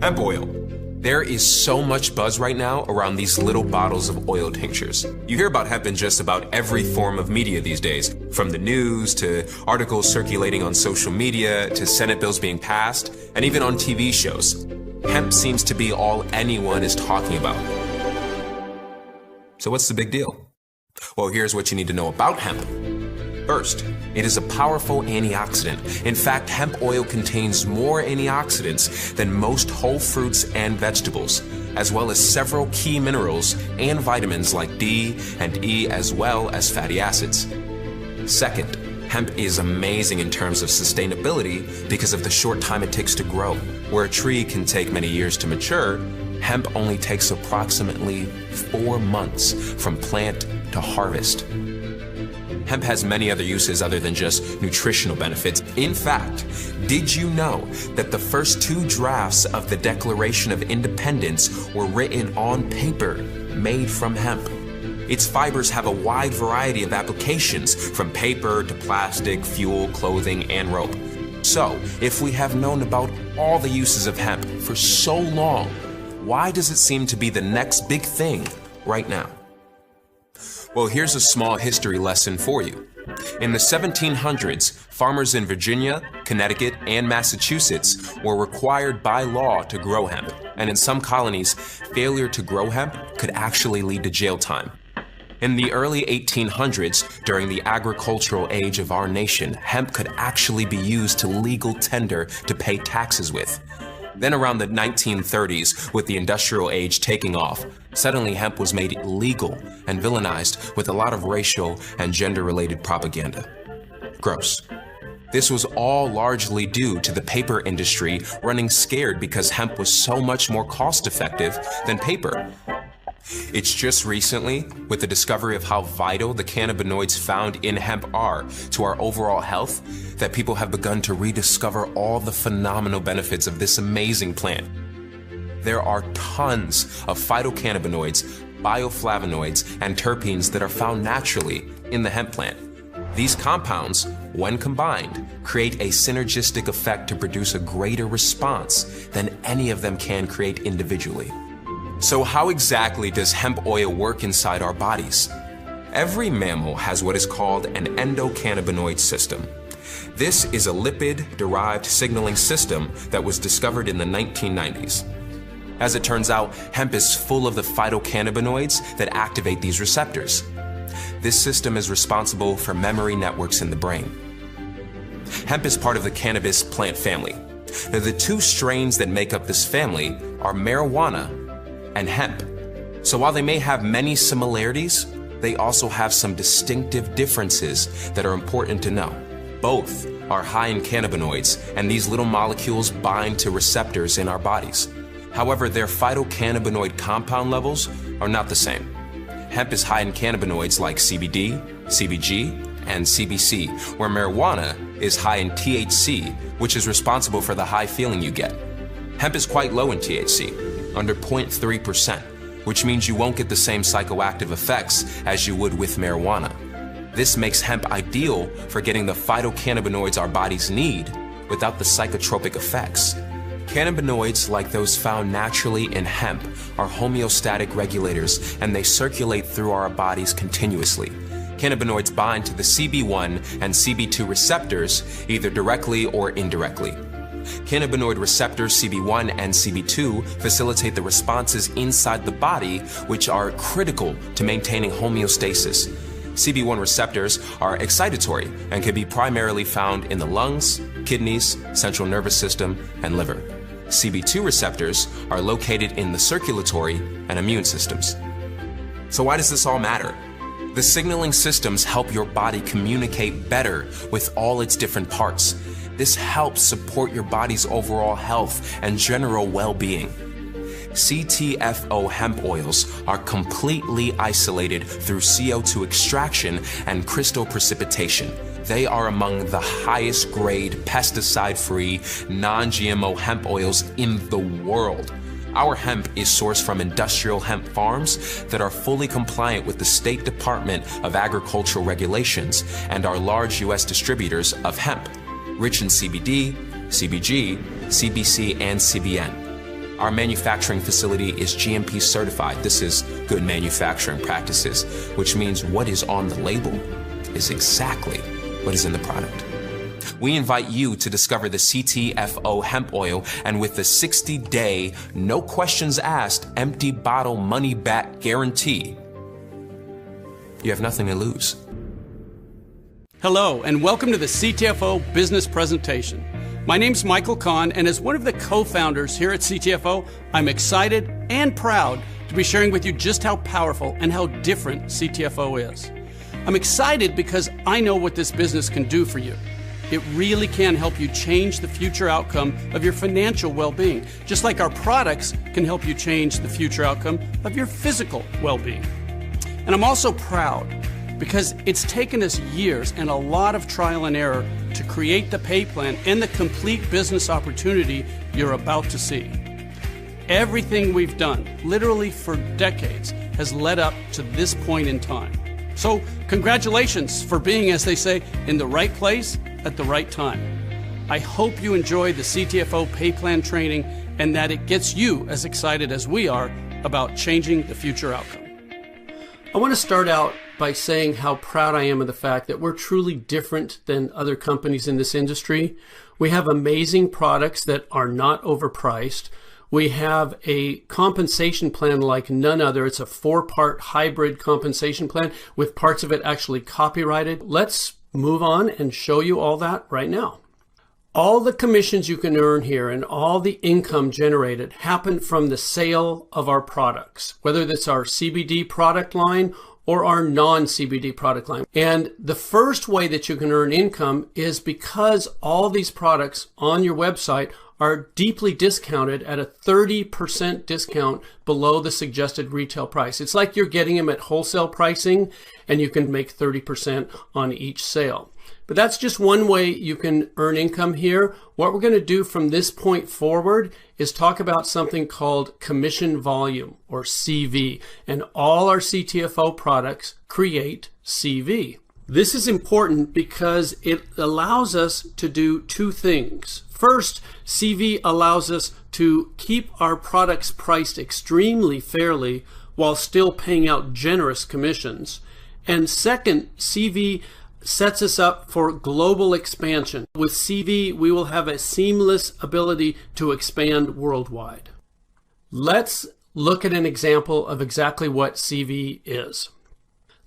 Hemp oil. There is so much buzz right now around these little bottles of oil tinctures. You hear about hemp in just about every form of media these days, from the news to articles circulating on social media to Senate bills being passed, and even on TV shows. Hemp seems to be all anyone is talking about. So what's the big deal? Well, here's what you need to know about hemp. First, it is a powerful antioxidant. In fact, hemp oil contains more antioxidants than most whole fruits and vegetables, as well as several key minerals and vitamins like D and E, as well as fatty acids. Second, hemp is amazing in terms of sustainability because of the short time it takes to grow. Where a tree can take many years to mature, hemp only takes approximately 4 months from plant to harvest. Hemp has many other uses other than just nutritional benefits. In fact, did you know that the first 2 drafts of the Declaration of Independence were written on paper made from hemp? Its fibers have a wide variety of applications, from paper to plastic, fuel, clothing, and rope. So, if we have known about all the uses of hemp for so long, why does it seem to be the next big thing right now? Well, here's a small history lesson for you. In the 1700s, farmers in Virginia, Connecticut, and Massachusetts were required by law to grow hemp, and in some colonies, failure to grow hemp could actually lead to jail time. In the early 1800s, during the agricultural age of our nation, hemp could actually be used to legal tender to pay taxes with. Then around the 1930s, with the industrial age taking off, suddenly hemp was made illegal and villainized with a lot of racial and gender-related propaganda. Gross. This was all largely due to the paper industry running scared because hemp was so much more cost-effective than paper. It's just recently, with the discovery of how vital the cannabinoids found in hemp are to our overall health, that people have begun to rediscover all the phenomenal benefits of this amazing plant. There are tons of phytocannabinoids, bioflavonoids, and terpenes that are found naturally in the hemp plant. These compounds, when combined, create a synergistic effect to produce a greater response than any of them can create individually. So how exactly does hemp oil work inside our bodies? Every mammal has what is called an endocannabinoid system. This is a lipid-derived signaling system that was discovered in the 1990s. As it turns out, hemp is full of the phytocannabinoids that activate these receptors. This system is responsible for memory networks in the brain. Hemp is part of the cannabis plant family. Now, the 2 strains that make up this family are marijuana and hemp. So while they may have many similarities, they also have some distinctive differences that are important to know. Both are high in cannabinoids, and these little molecules bind to receptors in our bodies. However, their phytocannabinoid compound levels are not the same. Hemp is high in cannabinoids like CBD, CBG, and CBC, where marijuana is high in THC, which is responsible for the high feeling you get. Hemp is quite low in THC, under 0.3%, which means you won't get the same psychoactive effects as you would with marijuana. This makes hemp ideal for getting the phytocannabinoids our bodies need without the psychotropic effects. Cannabinoids, like those found naturally in hemp, are homeostatic regulators, and they circulate through our bodies continuously. Cannabinoids bind to the CB1 and CB2 receptors, either directly or indirectly. Cannabinoid receptors CB1 and CB2 facilitate the responses inside the body, which are critical to maintaining homeostasis. CB1 receptors are excitatory and can be primarily found in the lungs, kidneys, central nervous system, and liver. CB2 receptors are located in the circulatory and immune systems. So why does this all matter? The signaling systems help your body communicate better with all its different parts. This helps support your body's overall health and general well-being. CTFO hemp oils are completely isolated through CO2 extraction and crystal precipitation. They are among the highest grade pesticide-free, non-GMO hemp oils in the world. Our hemp is sourced from industrial hemp farms that are fully compliant with the State Department of Agricultural regulations and are large U.S. distributors of hemp, rich in CBD, CBG, CBC, and CBN. Our manufacturing facility is GMP certified. This is good manufacturing practices, which means what is on the label is exactly what is in the product. We invite you to discover the CTFO hemp oil, and with the 60-day, no questions asked, empty bottle money back guarantee, you have nothing to lose. Hello, and welcome to the CTFO business presentation. My name's Michael Kahn, and as one of the co-founders here at CTFO, I'm excited and proud to be sharing with you just how powerful and how different CTFO is. I'm excited because I know what this business can do for you. It really can help you change the future outcome of your financial well-being, just like our products can help you change the future outcome of your physical well-being. And I'm also proud because it's taken us years and a lot of trial and error to create the pay plan and the complete business opportunity you're about to see. Everything we've done, literally for decades, has led up to this point in time. So congratulations for being, as they say, in the right place at the right time. I hope you enjoy the CTFO pay plan training and that it gets you as excited as we are about changing the future outcome. I want to start out by saying how proud I am of the fact that we're truly different than other companies in this industry. We have amazing products that are not overpriced. We have a compensation plan like none other. It's a 4-part hybrid compensation plan with parts of it actually copyrighted. Let's move on and show you all that right now. All the commissions you can earn here and all the income generated happen from the sale of our products, whether that's our CBD product line or our non-CBD product line. And the first way that you can earn income is because all these products on your website are deeply discounted at a 30% discount below the suggested retail price. It's like you're getting them at wholesale pricing and you can make 30% on each sale. But that's just one way you can earn income here. What we're going to do from this point forward is talk about something called commission volume, or CV, and all our CTFO products create CV. This is important because it allows us to do two things. First, CV allows us to keep our products priced extremely fairly while still paying out generous commissions. And second, CV sets us up for global expansion. With CV, we will have a seamless ability to expand worldwide. Let's look at an example of exactly what CV is.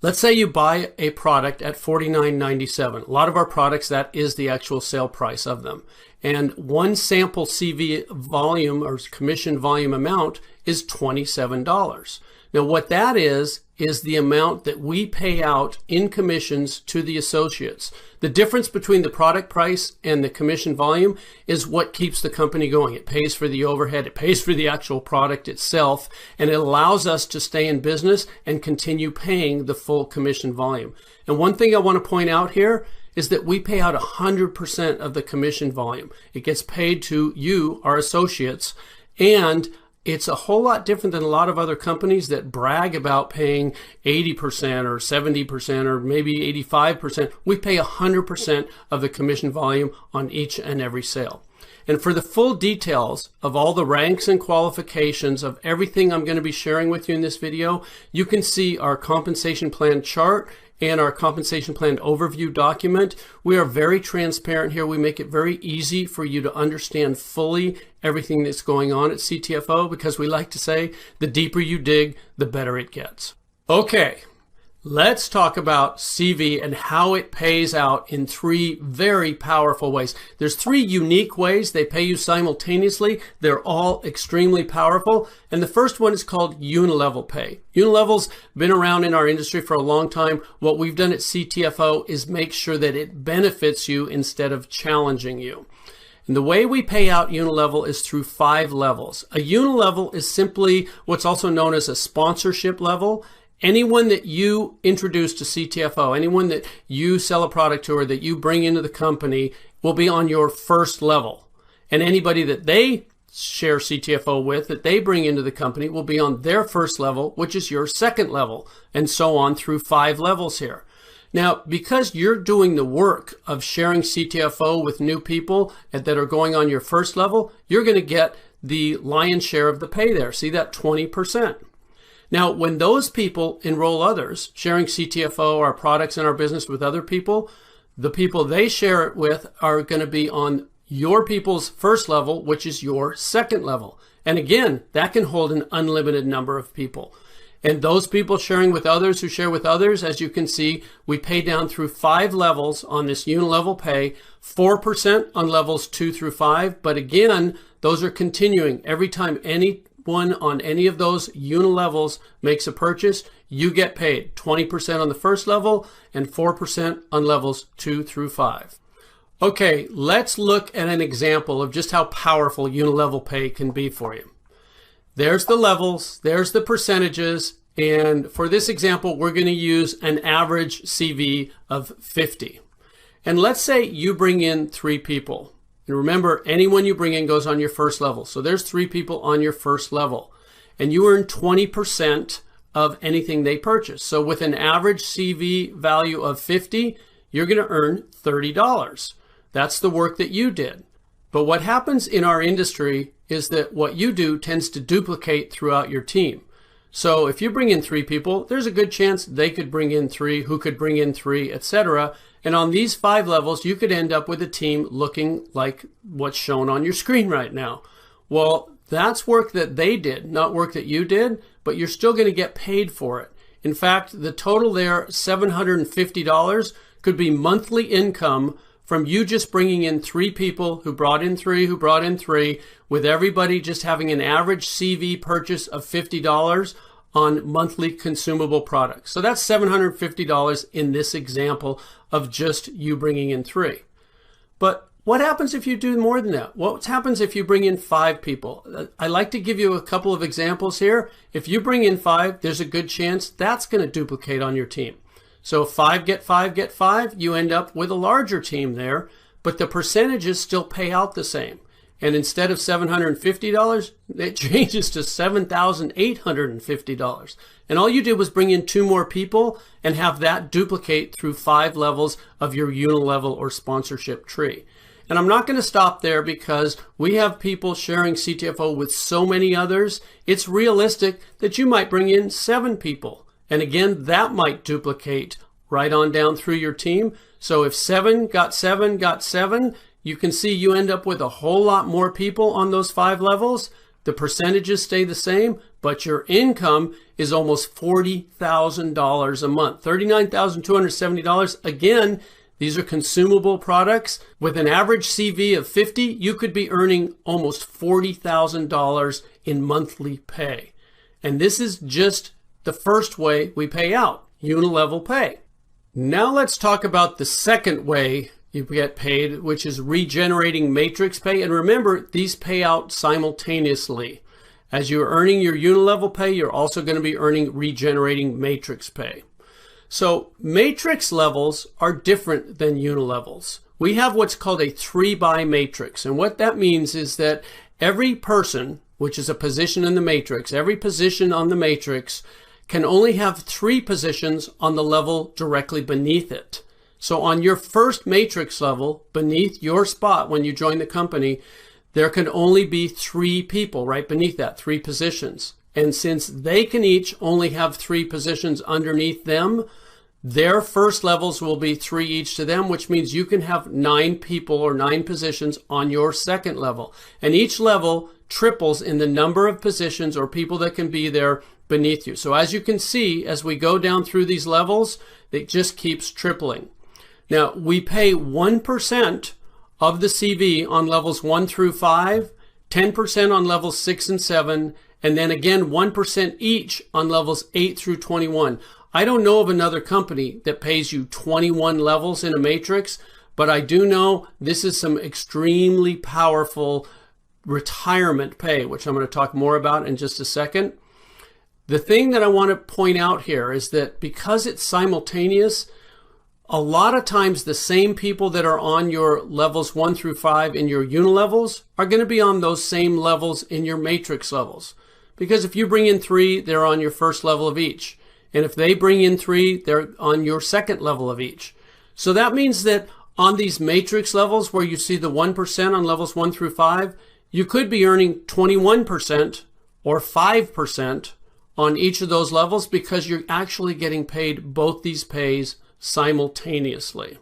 Let's say you buy a product at $49.97. A lot of our products, that is the actual sale price of them. And one sample CV volume or commission volume amount is $27. Now what that is the amount that we pay out in commissions to the associates. The difference between the product price and the commission volume is what keeps the company going. It pays for the overhead, it pays for the actual product itself, and it allows us to stay in business and continue paying the full commission volume. And one thing I want to point out here is that we pay out 100% of the commission volume. It gets paid to you, our associates, and it's a whole lot different than a lot of other companies that brag about paying 80% or 70% or maybe 85%. We pay 100% of the commission volume on each and every sale. And for the full details of all the ranks and qualifications of everything I'm going to be sharing with you in this video, you can see our compensation plan chart and our compensation plan overview document. We are very transparent here. We make it very easy for you to understand fully everything that's going on at CTFO because we like to say the deeper you dig, the better it gets. Okay, let's talk about CV and how it pays out in 3 very powerful ways. There's 3 unique ways they pay you simultaneously. They're all extremely powerful. And the first one is called unilevel pay. Unilevel's been around in our industry for a long time. What we've done at CTFO is make sure that it benefits you instead of challenging you. And the way we pay out unilevel is through 5 levels. A unilevel is simply what's also known as a sponsorship level. Anyone that you introduce to CTFO, anyone that you sell a product to or that you bring into the company will be on your first level. And anybody that they share CTFO with, that they bring into the company, will be on their first level, which is your second level, and so on through 5 levels here. Now, because you're doing the work of sharing CTFO with new people that are going on your first level, you're going to get the lion's share of the pay there. See that 20%. Now, when those people enroll others, sharing CTFO, our products and our business with other people, the people they share it with are going to be on your people's first level, which is your second level. And again, that can hold an unlimited number of people. And those people sharing with others who share with others, as you can see, we pay down through 5 levels on this unilevel pay, 4% on levels 2 through 5. But again, those are continuing. Every time anyone on any of those unilevels makes a purchase, you get paid 20% on the first level and 4% on levels 2 through 5. Okay, let's look at an example of just how powerful unilevel pay can be for you. There's the levels, there's the percentages, and for this example, we're going to use an average CV of 50. And let's say you bring in 3 people. And remember, anyone you bring in goes on your first level. So there's 3 people on your first level. And you earn 20% of anything they purchase. So with an average CV value of 50, you're going to earn $30. That's the work that you did. But what happens in our industry is that what you do tends to duplicate throughout your team. So if you bring in 3 people, there's a good chance they could bring in 3, who could bring in 3, etc. And on these 5 levels, you could end up with a team looking like what's shown on your screen right now. Well, that's work that they did, not work that you did, but you're still going to get paid for it. In fact, the total there, $750, could be monthly income from you just bringing in 3 people who brought in 3, who brought in 3, with everybody just having an average CV purchase of $50 on monthly consumable products. So that's $750 in this example of just you bringing in 3. But what happens if you do more than that? What happens if you bring in 5 people? I like to give you a couple of examples here. If you bring in 5, there's a good chance that's going to duplicate on your team. So 5 get 5 get 5, you end up with a larger team there, but the percentages still pay out the same. And instead of $750, it changes to $7,850. And all you did was bring in 2 more people and have that duplicate through 5 levels of your unilevel or sponsorship tree. And I'm not going to stop there because we have people sharing CTFO with so many others. It's realistic that you might bring in 7 people. And again, that might duplicate right on down through your team. So if 7 got 7 got 7, you can see you end up with a whole lot more people on those 5 levels. The percentages stay the same, but your income is almost $40,000 a month, $39,270. Again, these are consumable products. With an average CV of 50, you could be earning almost $40,000 in monthly pay. And this is just the first way we pay out, unilevel pay. Now let's talk about the second way you get paid, which is regenerating matrix pay. And remember, these pay out simultaneously. As you're earning your unilevel pay, you're also going to be earning regenerating matrix pay. So matrix levels are different than unilevels. We have what's called a 3-by matrix. And what that means is that every person, which is a position in the matrix, every position on the matrix can only have 3 positions on the level directly beneath it. So on your first matrix level, beneath your spot when you join the company, there can only be 3 people right beneath that, 3 positions. And since they can each only have 3 positions underneath them, their first levels will be 3 each to them, which means you can have 9 people or 9 positions on your second level. And each level triples in the number of positions or people that can be there beneath you. So as you can see, as we go down through these levels, it just keeps tripling. Now, we pay 1% of the CV on levels 1 through 5, 10% on levels 6 and 7, and then again 1% each on levels 8 through 21. I don't know of another company that pays you 21 levels in a matrix, but I do know this is some extremely powerful retirement pay, which I'm going to talk more about in just a second. The thing that I want to point out here is that because it's simultaneous, a lot of times the same people that are on your levels 1 through 5 in your unilevels are going to be on those same levels in your matrix levels. Because if you bring in 3, they're on your first level of each. And if they bring in 3, they're on your second level of each. So that means that on these matrix levels where you see the 1% on levels 1 through 5, you could be earning 21% or 5% on each of those levels because you're actually getting paid both these pays simultaneously.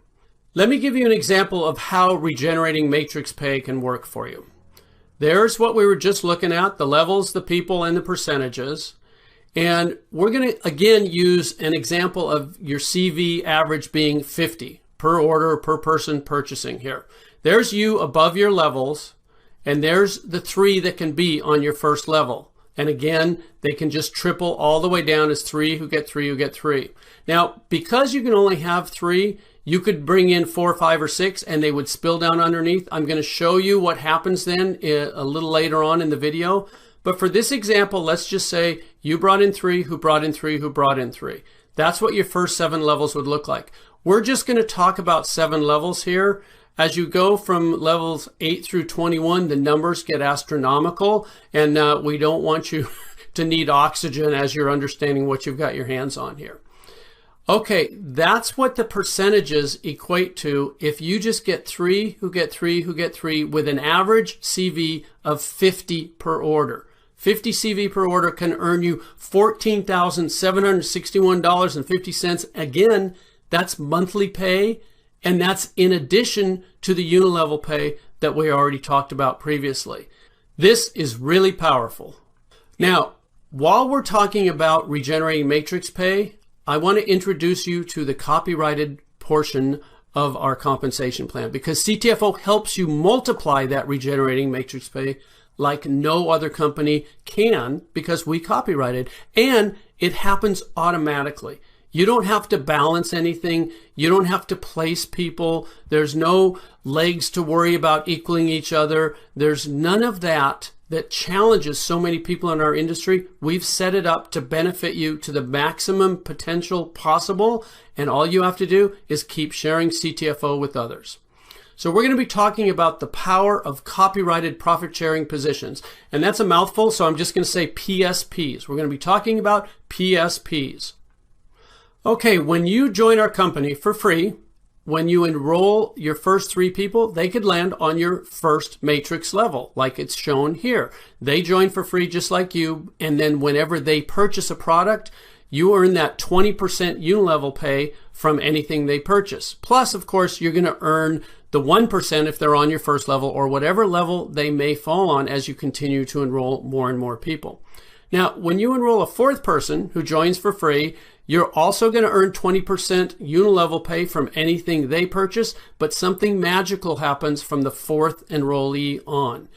Let me give you an example of how regenerating matrix pay can work for you. There's what we were just looking at, the levels, the people, and the percentages. And we're going to, again, use an example of your CV average being 50 per order, per person purchasing here. There's you above your levels, and there's the 3 that can be on your first level. And again, they can just triple all the way down as 3 who get 3 who get 3. Now, because you can only have 3, you could bring in 4, 5, or 6, and they would spill down underneath. I'm going to show you what happens then a little later on in the video. But for this example, let's just say you brought in 3, who brought in 3, who brought in 3. That's what your first 7 levels would look like. We're just going to talk about 7 levels here. As you go from levels 8 through 21, the numbers get astronomical, and we don't want you to need oxygen as you're understanding what you've got your hands on here. Okay, that's what the percentages equate to if you just get 3 who get 3 who get 3 with an average CV of 50 per order. 50 CV per order can earn you $14,761.50. Again, that's monthly pay, and that's in addition to the unilevel pay that we already talked about previously. This is really powerful. Now, while we're talking about regenerating matrix pay, I want to introduce you to the copyrighted portion of our compensation plan, because CTFO helps you multiply that regenerating matrix pay like no other company can, because we copyrighted, and it happens automatically. You don't have to balance anything. You don't have to place people. There's no legs to worry about equaling each other. There's none of that challenges so many people in our industry. We've set it up to benefit you to the maximum potential possible, and all you have to do is keep sharing CTFO with others. So we're going to be talking about the power of copyrighted profit sharing positions, and that's a mouthful, so I'm just going to say PSPs. We're going to be talking about PSPs. Okay, when you join our company for free, when you enroll your first 3 people, they could land on your first matrix level, like it's shown here. They join for free just like you, and then whenever they purchase a product, you earn that 20% unilevel pay from anything they purchase. Plus, of course, you're going to earn the 1% if they're on your first level, or whatever level they may fall on as you continue to enroll more and more people. Now, when you enroll a 4th person who joins for free, you're also going to earn 20% unilevel pay from anything they purchase, but something magical happens from the 4th enrollee on.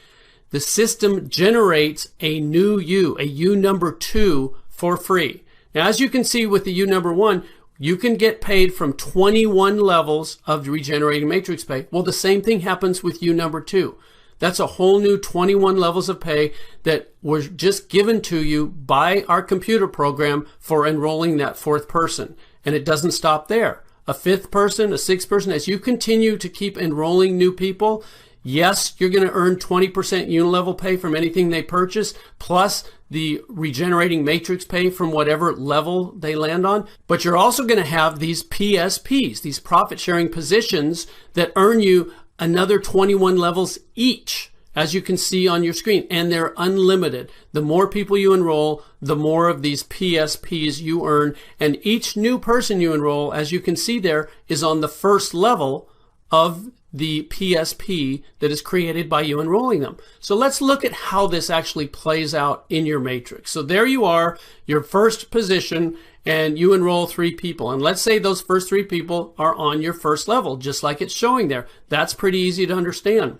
The system generates a new U, a U number 2 for free. Now, as you can see with the U number 1, you can get paid from 21 levels of regenerating matrix pay. Well, the same thing happens with U number 2. That's a whole new 21 levels of pay that was just given to you by our computer program for enrolling that 4th person. And it doesn't stop there. A 5th person, a 6th person, as you continue to keep enrolling new people, yes, you're going to earn 20% unilevel pay from anything they purchase, plus the regenerating matrix pay from whatever level they land on. But you're also going to have these PSPs, these profit sharing positions that earn you another 21 levels each, as you can see on your screen, and they're unlimited. The more people you enroll, the more of these PSPs you earn, and each new person you enroll, as you can see there, is on the first level of the PSP that is created by you enrolling them. So let's look at how this actually plays out in your matrix. So there you are, your first position, and you enroll 3 people. And let's say those first 3 people are on your first level, just like it's showing there. That's pretty easy to understand.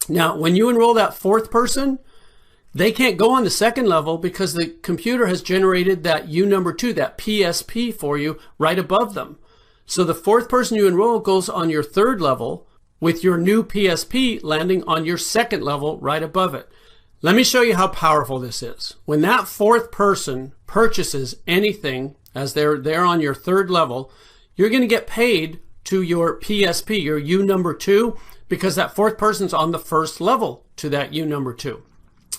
Now, when you enroll that 4th person, they can't go on the 2nd level because the computer has generated that U number 2, that PSP for you right above them. So the 4th person you enroll goes on your 3rd level, with your new PSP landing on your 2nd level right above it. Let me show you how powerful this is. When that 4th person purchases anything, as they're on your 3rd level, you're going to get paid to your PSP, your U number 2, because that 4th person's on the 1st level to that U number 2.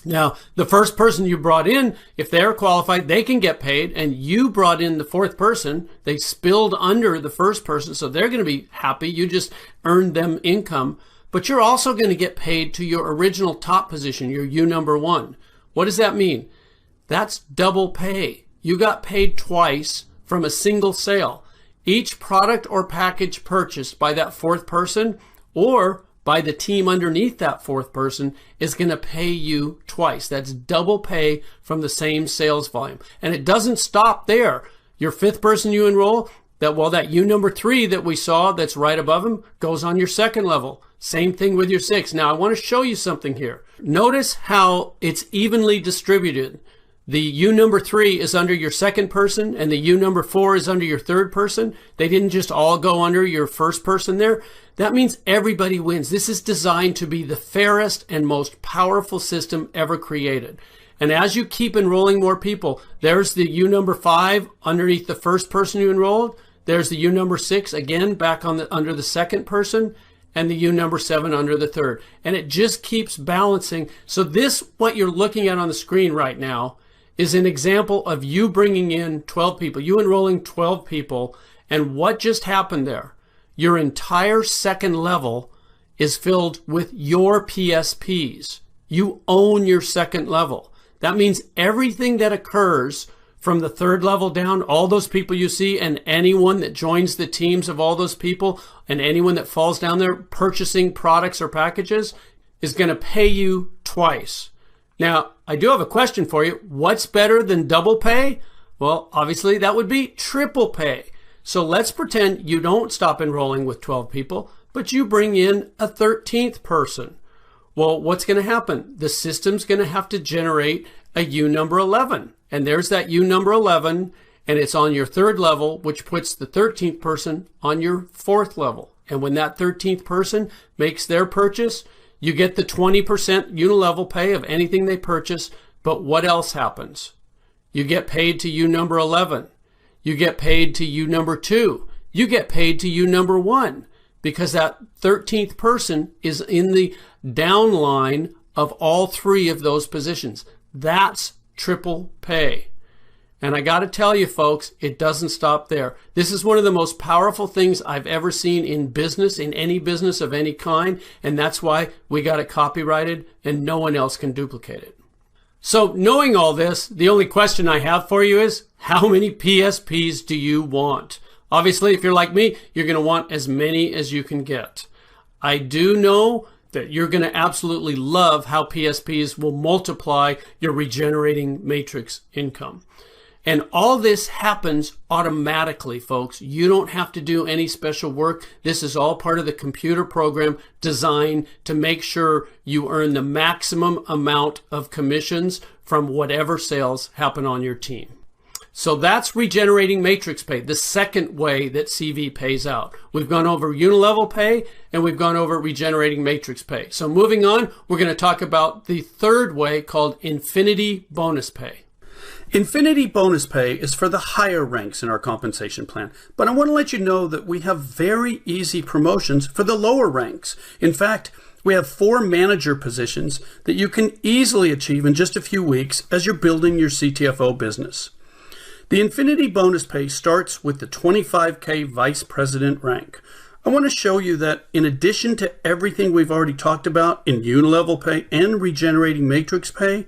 Now, the first person you brought in, if they're qualified, they can get paid, and you brought in the 4th person. They spilled under the 1st person, so they're going to be happy. You just earned them income. but you're also going to get paid to your original top position, your U number 1. What does that mean? That's double pay. You got paid twice from a single sale. Each product or package purchased by that fourth person or by the team underneath that fourth person is going to pay you twice. That's double pay from the same sales volume. And it doesn't stop there. Your fifth person you enroll, that U number 3 that we saw that's right above him goes on your second level. Same thing with your 6. Now I want to show you something here. Notice how it's evenly distributed. The U number 3 is under your second person and the U number 4 is under your third person. They didn't just all go under your first person there. That means everybody wins. This is designed to be the fairest and most powerful system ever created. And as you keep enrolling more people, there's the U number 5 underneath the first person you enrolled. There's the U number 6 again back on under the second person, and the U number 7 under the third. And it just keeps balancing. So this, what you're looking at on the screen right now, is an example of you bringing in 12 people, you enrolling 12 people, and what just happened there? Your entire second level is filled with your PSPs. You own your second level. That means everything that occurs from the third level down, all those people you see, and anyone that joins the teams of all those people, and anyone that falls down there purchasing products or packages, is going to pay you twice. Now, I do have a question for you. What's better than double pay? Well, obviously that would be triple pay. So let's pretend you don't stop enrolling with 12 people, but you bring in a 13th person. Well, what's going to happen? The system's going to have to generate a U number 11. And there's that U number 11, and it's on your third level, which puts the 13th person on your fourth level. And when that 13th person makes their purchase, you get the 20% unilevel pay of anything they purchase. But what else happens? You get paid to U number 11. You get paid to U number 2. You get paid to U number 1 because that 13th person is in the downline of all 3 of those positions. That's triple pay. And I got to tell you, folks, it doesn't stop there. This is one of the most powerful things I've ever seen in business, in any business of any kind. And that's why we got it copyrighted and no one else can duplicate it. So knowing all this, the only question I have for you is, how many PSPs do you want? Obviously, if you're like me, you're going to want as many as you can get. I do know that you're going to absolutely love how PSPs will multiply your regenerating matrix income. And all this happens automatically, folks. You don't have to do any special work. This is all part of the computer program designed to make sure you earn the maximum amount of commissions from whatever sales happen on your team. So that's regenerating matrix pay, the second way that CV pays out. We've gone over unilevel pay and we've gone over regenerating matrix pay. So moving on, we're going to talk about the third way called infinity bonus pay. Infinity bonus pay is for the higher ranks in our compensation plan, but I want to let you know that we have very easy promotions for the lower ranks. In fact, we have 4 manager positions that you can easily achieve in just a few weeks as you're building your CTFO business. The Infinity bonus pay starts with the 25K Vice President rank. I want to show you that in addition to everything we've already talked about in unilevel pay and regenerating matrix pay,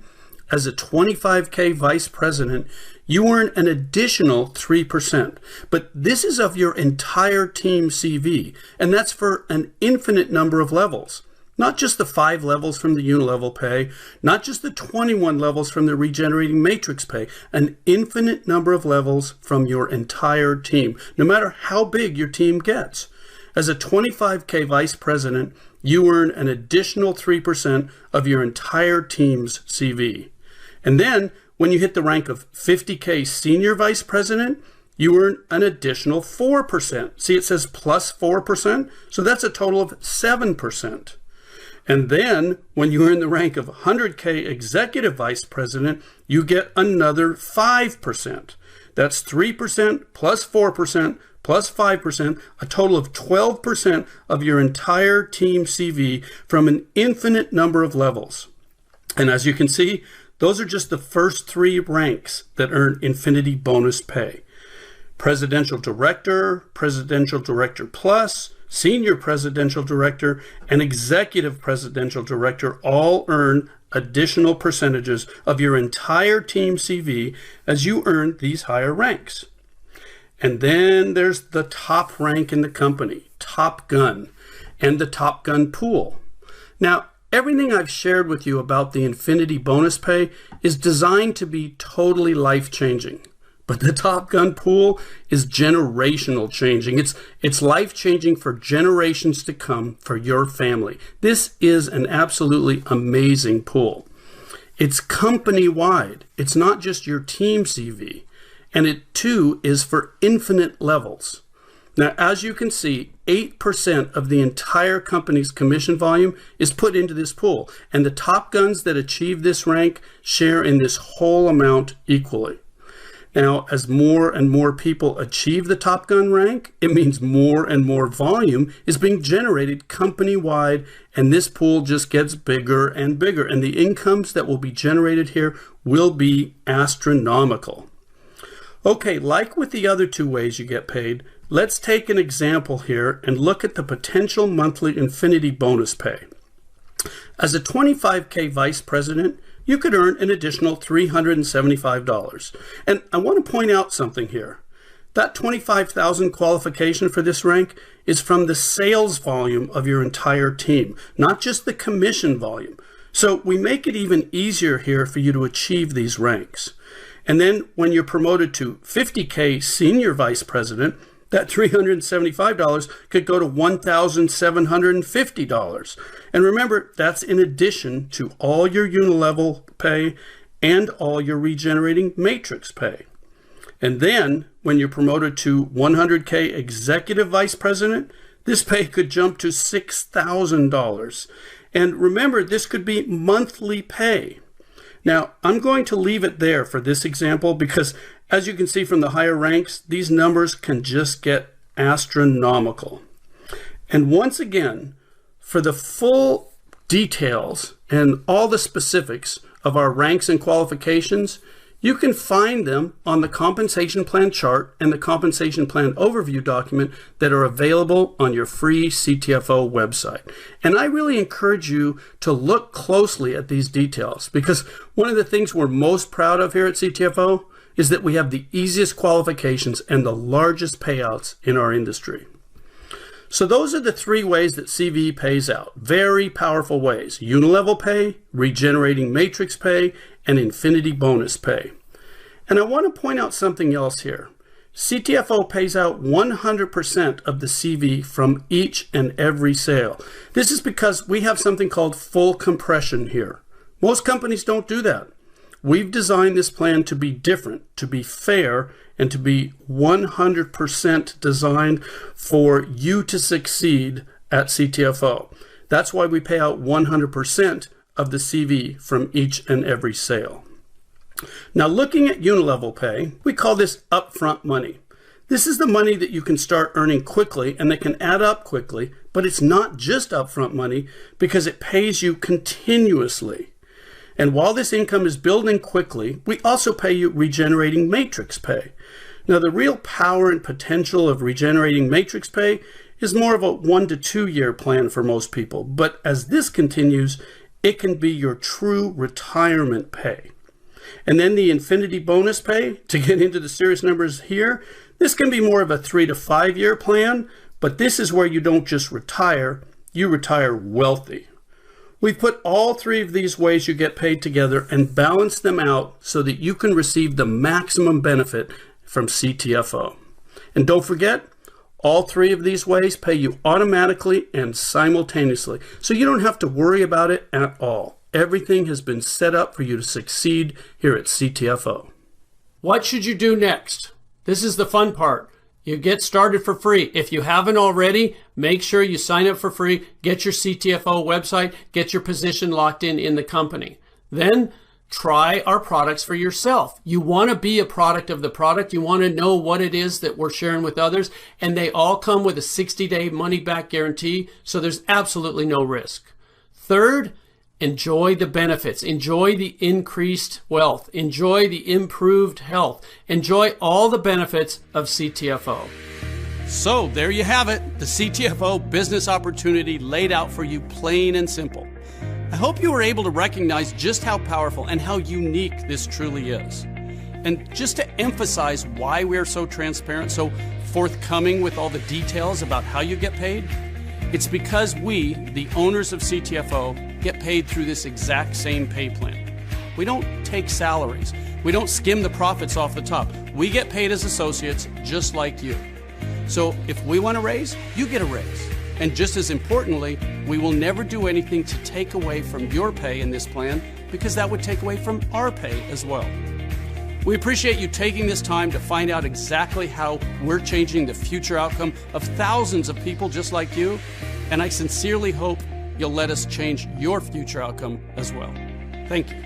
as a 25K Vice President, you earn an additional 3%. But this is of your entire team CV, and that's for an infinite number of levels. Not just the 5 levels from the unilevel pay, not just the 21 levels from the regenerating matrix pay, an infinite number of levels from your entire team, no matter how big your team gets. As a 25K Vice President, you earn an additional 3% of your entire team's CV. And then when you hit the rank of 50K Senior Vice President, you earn an additional 4%. See, it says plus 4%, so that's a total of 7%. And then when you earn the rank of 100K Executive Vice President, you get another 5%. That's 3% plus 4% plus 5%, a total of 12% of your entire team CV from an infinite number of levels. And as you can see, those are just the first 3 ranks that earn Infinity bonus pay. Presidential Director Plus, Senior Presidential Director, and Executive Presidential Director all earn additional percentages of your entire team CV as you earn these higher ranks. And then there's the top rank in the company, Top Gun, and the Top Gun pool. Now, everything I've shared with you about the Infinity bonus pay is designed to be totally life-changing. But the Top Gun pool is generational changing. It's life-changing for generations to come for your family. This is an absolutely amazing pool. It's company-wide. It's not just your team CV. And it, too, is for infinite levels. Now, as you can see, 8% of the entire company's commission volume is put into this pool. And the Top Guns that achieve this rank share in this whole amount equally. Now, as more and more people achieve the Top Gun rank, it means more and more volume is being generated company-wide, and this pool just gets bigger and bigger, and the incomes that will be generated here will be astronomical. Okay, like with the other two ways you get paid, let's take an example here and look at the potential monthly Infinity bonus pay. As a 25K vice president, you could earn an additional $375. And I want to point out something here. That $25,000 qualification for this rank is from the sales volume of your entire team, not just the commission volume. So we make it even easier here for you to achieve these ranks. And then when you're promoted to 50K senior vice president, that $375 could go to $1,750. And remember, that's in addition to all your unilevel pay and all your regenerating matrix pay. And then when you're promoted to 100K executive vice president, this pay could jump to $6,000. And remember, this could be monthly pay. Now, I'm going to leave it there for this example because, as you can see from the higher ranks, these numbers can just get astronomical. And once again, for the full details and all the specifics of our ranks and qualifications, you can find them on the compensation plan chart and the compensation plan overview document that are available on your free CTFO website. And I really encourage you to look closely at these details because one of the things we're most proud of here at CTFO is that we have the easiest qualifications and the largest payouts in our industry. So those are the three ways that CV pays out. Very powerful ways: unilevel pay, regenerating matrix pay, and Infinity bonus pay. And I want to point out something else here. CTFO pays out 100% of the CV from each and every sale. This is because we have something called full compression here. Most companies don't do that. We've designed this plan to be different, to be fair, and to be 100% designed for you to succeed at CTFO. That's why we pay out 100% of the CV from each and every sale. Now, looking at unilevel pay, we call this upfront money. This is the money that you can start earning quickly and that can add up quickly, but it's not just upfront money because it pays you continuously. And while this income is building quickly, we also pay you regenerating matrix pay. Now, the real power and potential of regenerating matrix pay is more of a 1 to 2 year plan for most people. But as this continues, it can be your true retirement pay. And then the Infinity bonus pay, to get into the serious numbers here, this can be more of a 3 to 5 year plan, but this is where you don't just retire, you retire wealthy. We've put all three of these ways you get paid together and balanced them out so that you can receive the maximum benefit from CTFO. And don't forget, all three of these ways pay you automatically and simultaneously, so you don't have to worry about it at all. Everything has been set up for you to succeed here at CTFO. What should you do next? This is the fun part. You get started for free. If you haven't already, make sure you sign up for free, get your CTFO website, get your position locked in the company. Then try our products for yourself. You want to be a product of the product. You want to know what it is that we're sharing with others. And they all come with a 60-day money-back guarantee, so there's absolutely no risk. Third, enjoy the benefits. Enjoy the increased wealth. Enjoy the improved health. Enjoy all the benefits of CTFO. So there you have it, the CTFO business opportunity laid out for you plain and simple. I hope you were able to recognize just how powerful and how unique this truly is. And just to emphasize why we are so transparent, so forthcoming with all the details about how you get paid, it's because we, the owners of CTFO, get paid through this exact same pay plan. We don't take salaries. We don't skim the profits off the top. We get paid as associates just like you. So if we want a raise, you get a raise. And just as importantly, we will never do anything to take away from your pay in this plan, because that would take away from our pay as well. We appreciate you taking this time to find out exactly how we're changing the future outcome of thousands of people just like you, and I sincerely hope you'll let us change your future outcome as well. Thank you.